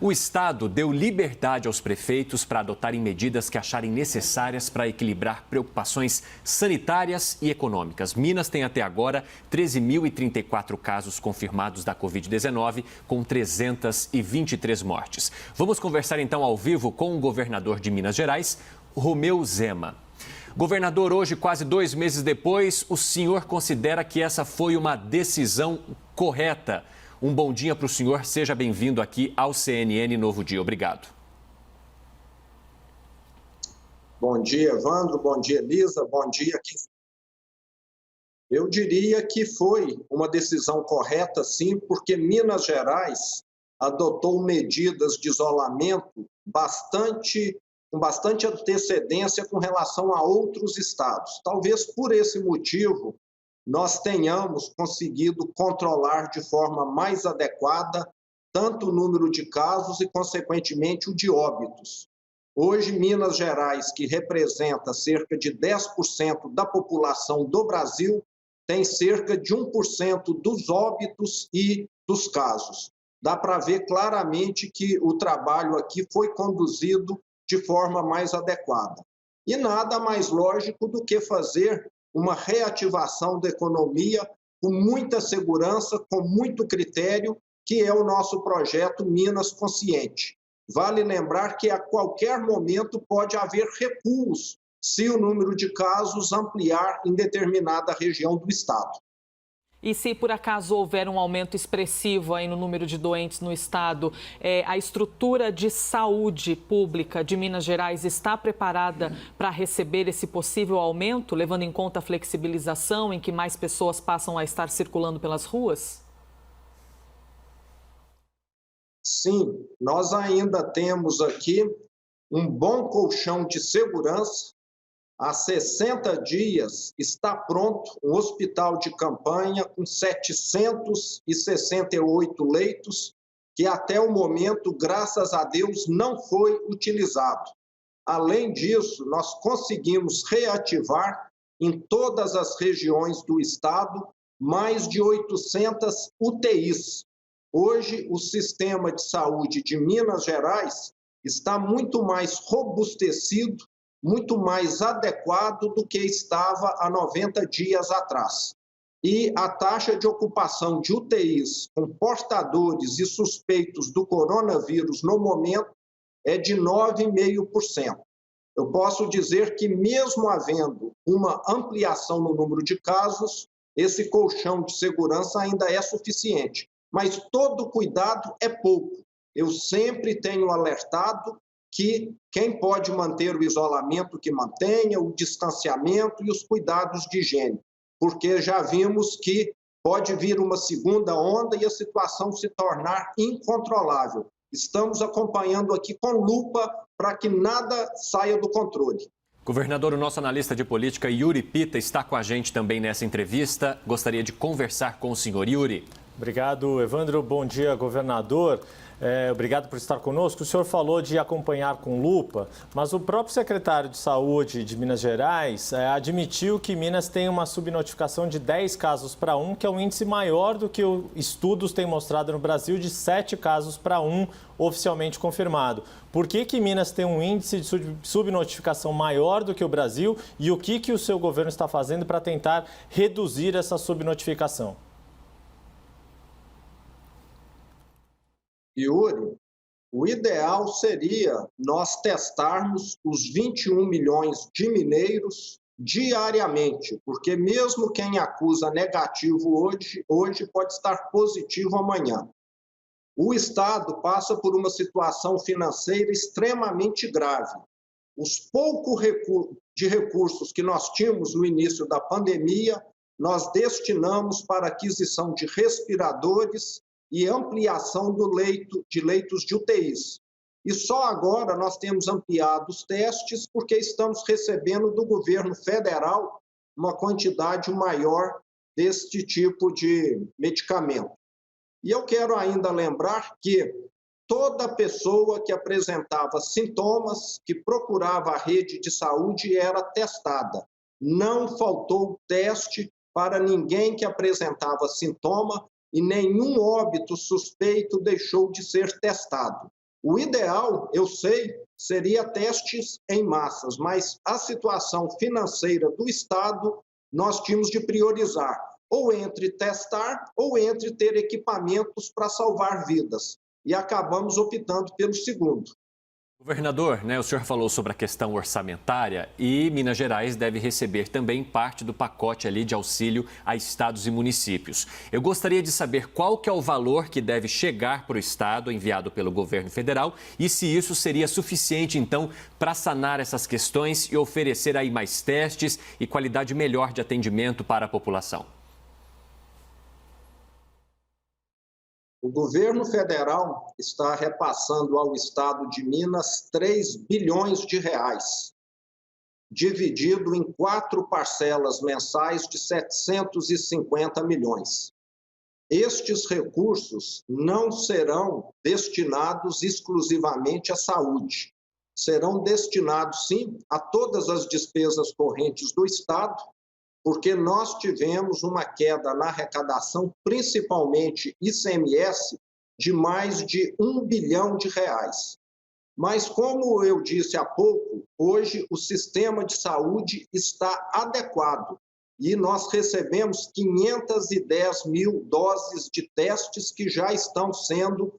O Estado deu liberdade aos prefeitos para adotarem medidas que acharem necessárias para equilibrar preocupações sanitárias e econômicas. Minas tem até agora 13.034 casos confirmados da Covid-19, com 323 mortes. Vamos conversar então ao vivo com o governador de Minas Gerais, Romeu Zema. Governador, hoje, quase 2 meses depois, o senhor considera que essa foi uma decisão correta? Um bom dia para o senhor, seja bem-vindo aqui ao CNN Novo Dia. Obrigado. Bom dia, Evandro, bom dia, Elisa, bom dia. Eu diria que foi uma decisão correta, sim, porque Minas Gerais adotou medidas de isolamento com bastante antecedência com relação a outros estados. Talvez por esse motivo nós tenhamos conseguido controlar de forma mais adequada tanto o número de casos e, consequentemente, o de óbitos. Hoje, Minas Gerais, que representa cerca de 10% da população do Brasil, tem cerca de 1% dos óbitos e dos casos. Dá para ver claramente que o trabalho aqui foi conduzido de forma mais adequada. E nada mais lógico do que fazer uma reativação da economia com muita segurança, com muito critério, que é o nosso projeto Minas Consciente. Vale lembrar que a qualquer momento pode haver recuos se o número de casos ampliar em determinada região do estado. E se por acaso houver um aumento expressivo aí no número de doentes no estado, a estrutura de saúde pública de Minas Gerais está preparada para receber esse possível aumento, levando em conta a flexibilização em que mais pessoas passam a estar circulando pelas ruas? Sim, nós ainda temos aqui um bom colchão de segurança. Há 60 dias está pronto um hospital de campanha com 768 leitos, que até o momento, graças a Deus, não foi utilizado. Além disso, nós conseguimos reativar em todas as regiões do estado mais de 800 UTIs. Hoje, o sistema de saúde de Minas Gerais está muito mais robustecido, muito mais adequado do que estava há 90 dias atrás. E a taxa de ocupação de UTIs com portadores e suspeitos do coronavírus no momento é de 9,5%. Eu posso dizer que mesmo havendo uma ampliação no número de casos, esse colchão de segurança ainda é suficiente. Mas todo cuidado é pouco. Eu sempre tenho alertado que quem pode manter o isolamento, que mantenha, o distanciamento e os cuidados de higiene, porque já vimos que pode vir uma segunda onda e a situação se tornar incontrolável. Estamos acompanhando aqui com lupa para que nada saia do controle. Governador, o nosso analista de política, Yuri Pita, está com a gente também nessa entrevista. Gostaria de conversar com o senhor. Yuri. Obrigado, Evandro. Bom dia, governador. Obrigado por estar conosco. O senhor falou de acompanhar com lupa, mas o próprio secretário de Saúde de Minas Gerais admitiu que Minas tem uma subnotificação de 10 casos para 1, que é um índice maior do que estudos têm mostrado no Brasil, de 7 casos para 1 oficialmente confirmado. Por que Minas tem um índice de subnotificação maior do que o Brasil e o que o seu governo está fazendo para tentar reduzir essa subnotificação? Yuri, o ideal seria nós testarmos os 21 milhões de mineiros diariamente, porque mesmo quem acusa negativo hoje pode estar positivo amanhã. O Estado passa por uma situação financeira extremamente grave. Os poucos recursos que nós tínhamos no início da pandemia, nós destinamos para aquisição de respiradores e ampliação de leitos de UTIs. E só agora nós temos ampliado os testes porque estamos recebendo do governo federal uma quantidade maior deste tipo de medicamento. E eu quero ainda lembrar que toda pessoa que apresentava sintomas, que procurava a rede de saúde, era testada. Não faltou teste para ninguém que apresentava sintoma e nenhum óbito suspeito deixou de ser testado. O ideal, eu sei, seria testes em massas, mas a situação financeira do Estado nós tínhamos de priorizar, ou entre testar ou entre ter equipamentos para salvar vidas. E acabamos optando pelo segundo. Governador, o senhor falou sobre a questão orçamentária e Minas Gerais deve receber também parte do pacote ali de auxílio a estados e municípios. Eu gostaria de saber qual que é o valor que deve chegar para o estado enviado pelo governo federal e se isso seria suficiente, então, para sanar essas questões e oferecer aí mais testes e qualidade melhor de atendimento para a população. O governo federal está repassando ao estado de Minas 3 bilhões de reais, dividido em 4 parcelas mensais de 750 milhões. Estes recursos não serão destinados exclusivamente à saúde. Serão destinados, sim, a todas as despesas correntes do estado, porque nós tivemos uma queda na arrecadação, principalmente ICMS, de mais de 1 bilhão de reais. Mas, como eu disse há pouco, hoje o sistema de saúde está adequado e nós recebemos 510 mil doses de testes que já estão sendo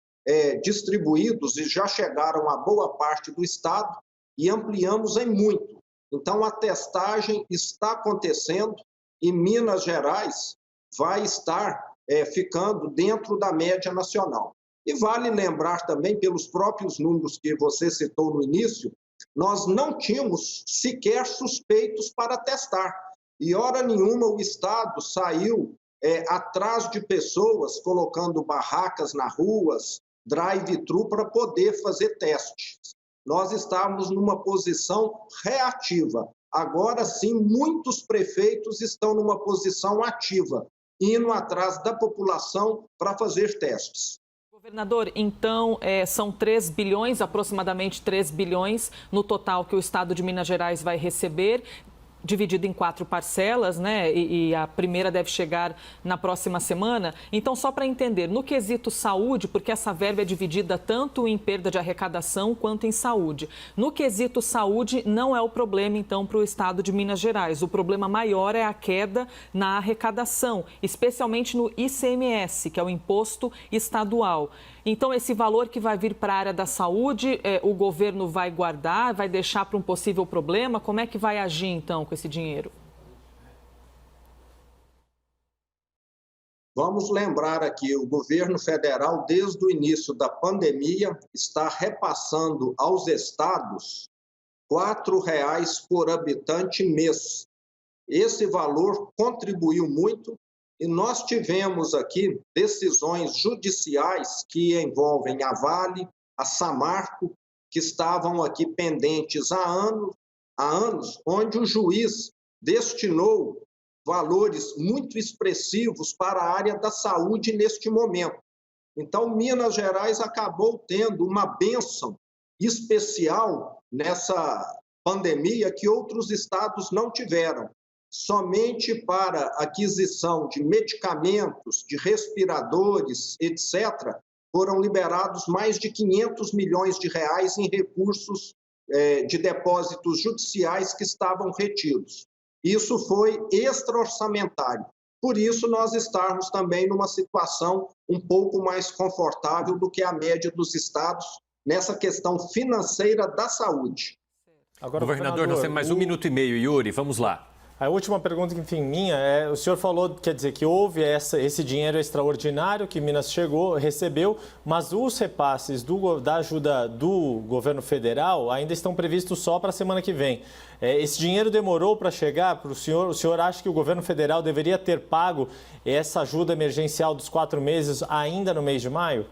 distribuídos e já chegaram a boa parte do estado e ampliamos em muito. Então, a testagem está acontecendo e Minas Gerais vai estar ficando dentro da média nacional. E vale lembrar também, pelos próprios números que você citou no início, nós não tínhamos sequer suspeitos para testar. E, hora nenhuma, o Estado saiu atrás de pessoas, colocando barracas nas ruas, drive-thru, para poder fazer testes. Nós estávamos numa posição reativa. Agora sim, muitos prefeitos estão numa posição ativa, indo atrás da população para fazer testes. Governador, então são 3 bilhões, aproximadamente 3 bilhões no total que o estado de Minas Gerais vai receber, dividido em 4 parcelas, né? E a primeira deve chegar na próxima semana. Então, só para entender, no quesito saúde, porque essa verba é dividida tanto em perda de arrecadação quanto em saúde. No quesito saúde, não é o problema, então, para o estado de Minas Gerais. O problema maior é a queda na arrecadação, especialmente no ICMS, que é o imposto estadual. Então, esse valor que vai vir para a área da saúde, o governo vai guardar, vai deixar para um possível problema? Como é que vai agir, então, com esse dinheiro? Vamos lembrar aqui, o governo federal, desde o início da pandemia, está repassando aos estados R$ 4,00 por habitante mês. Esse valor contribuiu muito. E nós tivemos aqui decisões judiciais que envolvem a Vale, a Samarco, que estavam aqui pendentes há anos, onde o juiz destinou valores muito expressivos para a área da saúde neste momento. Então, Minas Gerais acabou tendo uma bênção especial nessa pandemia que outros estados não tiveram. Somente para aquisição de medicamentos, de respiradores, etc., foram liberados mais de 500 milhões de reais em recursos de depósitos judiciais que estavam retidos. Isso foi extra-orçamentário. Por isso, nós estamos também numa situação um pouco mais confortável do que a média dos estados nessa questão financeira da saúde. Agora, governador, nós temos mais 1 minuto e meio. Yuri, vamos lá. A última pergunta, enfim, minha, o senhor falou, quer dizer, que houve esse dinheiro extraordinário que Minas recebeu, mas os repasses da ajuda do governo federal ainda estão previstos só para a semana que vem. Esse dinheiro demorou para chegar para o senhor? O senhor acha que o governo federal deveria ter pago essa ajuda emergencial dos 4 meses ainda no mês de maio?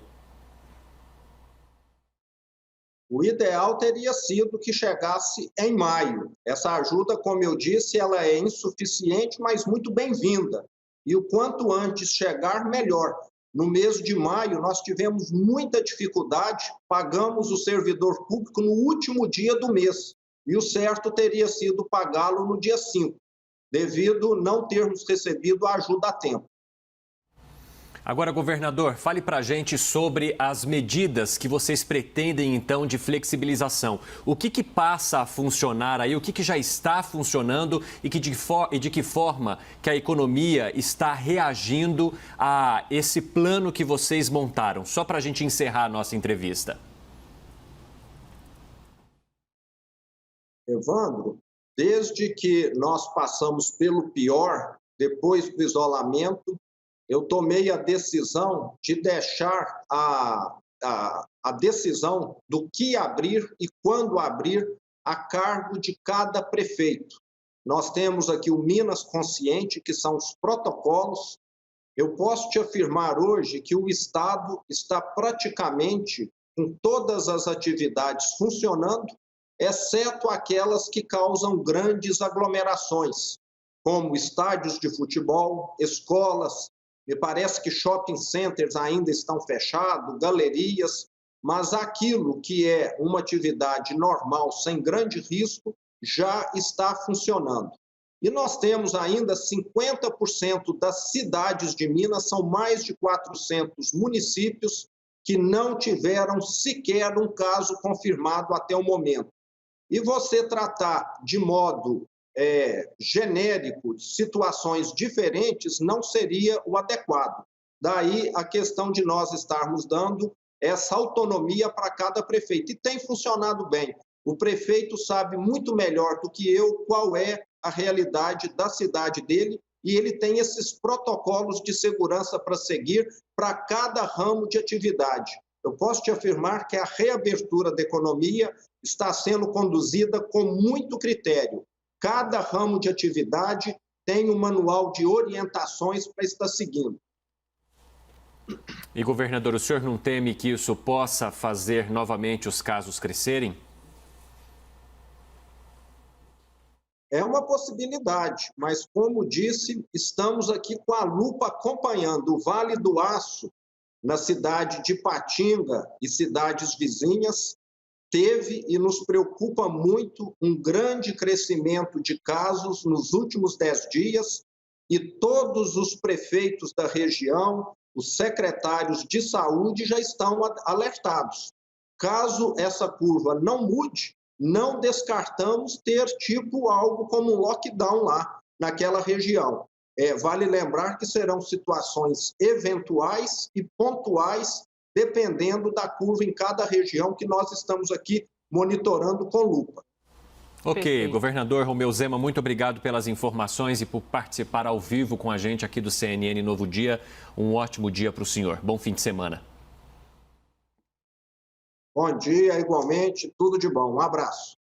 O ideal teria sido que chegasse em maio. Essa ajuda, como eu disse, ela é insuficiente, mas muito bem-vinda. E o quanto antes chegar, melhor. No mês de maio, nós tivemos muita dificuldade, pagamos o servidor público no último dia do mês. E o certo teria sido pagá-lo no dia 5, devido não termos recebido a ajuda a tempo. Agora, governador, fale para a gente sobre as medidas que vocês pretendem, então, de flexibilização. O que passa a funcionar aí, o que já está funcionando e de que forma que a economia está reagindo a esse plano que vocês montaram? Só para a gente encerrar a nossa entrevista. Evandro, desde que nós passamos pelo pior, depois do isolamento, eu tomei a decisão de deixar a decisão do que abrir e quando abrir a cargo de cada prefeito. Nós temos aqui o Minas Consciente, que são os protocolos. Eu posso te afirmar hoje que o Estado está praticamente com todas as atividades funcionando, exceto aquelas que causam grandes aglomerações, como estádios de futebol, escolas. Me parece que shopping centers ainda estão fechados, galerias, mas aquilo que é uma atividade normal, sem grande risco, já está funcionando. E nós temos ainda 50% das cidades de Minas, são mais de 400 municípios que não tiveram sequer um caso confirmado até o momento. E você tratar de modo genérico, situações diferentes, não seria o adequado. Daí a questão de nós estarmos dando essa autonomia para cada prefeito. E tem funcionado bem. O prefeito sabe muito melhor do que eu qual é a realidade da cidade dele e ele tem esses protocolos de segurança para seguir para cada ramo de atividade. Eu posso te afirmar que a reabertura da economia está sendo conduzida com muito critério. Cada ramo de atividade tem um manual de orientações para estar seguindo. E, governador, o senhor não teme que isso possa fazer novamente os casos crescerem? É uma possibilidade, mas, como disse, estamos aqui com a lupa acompanhando o Vale do Aço, na cidade de Patinga e cidades vizinhas, teve e nos preocupa muito um grande crescimento de casos nos últimos 10 dias e todos os prefeitos da região, os secretários de saúde já estão alertados. Caso essa curva não mude, não descartamos ter algo como um lockdown lá naquela região. Vale lembrar que serão situações eventuais e pontuais, dependendo da curva em cada região que nós estamos aqui monitorando com lupa. Ok, Perfeito. governador Romeu Zema, muito obrigado pelas informações e por participar ao vivo com a gente aqui do CNN Novo Dia. Um ótimo dia para o senhor. Bom fim de semana. Bom dia, igualmente, tudo de bom. Um abraço.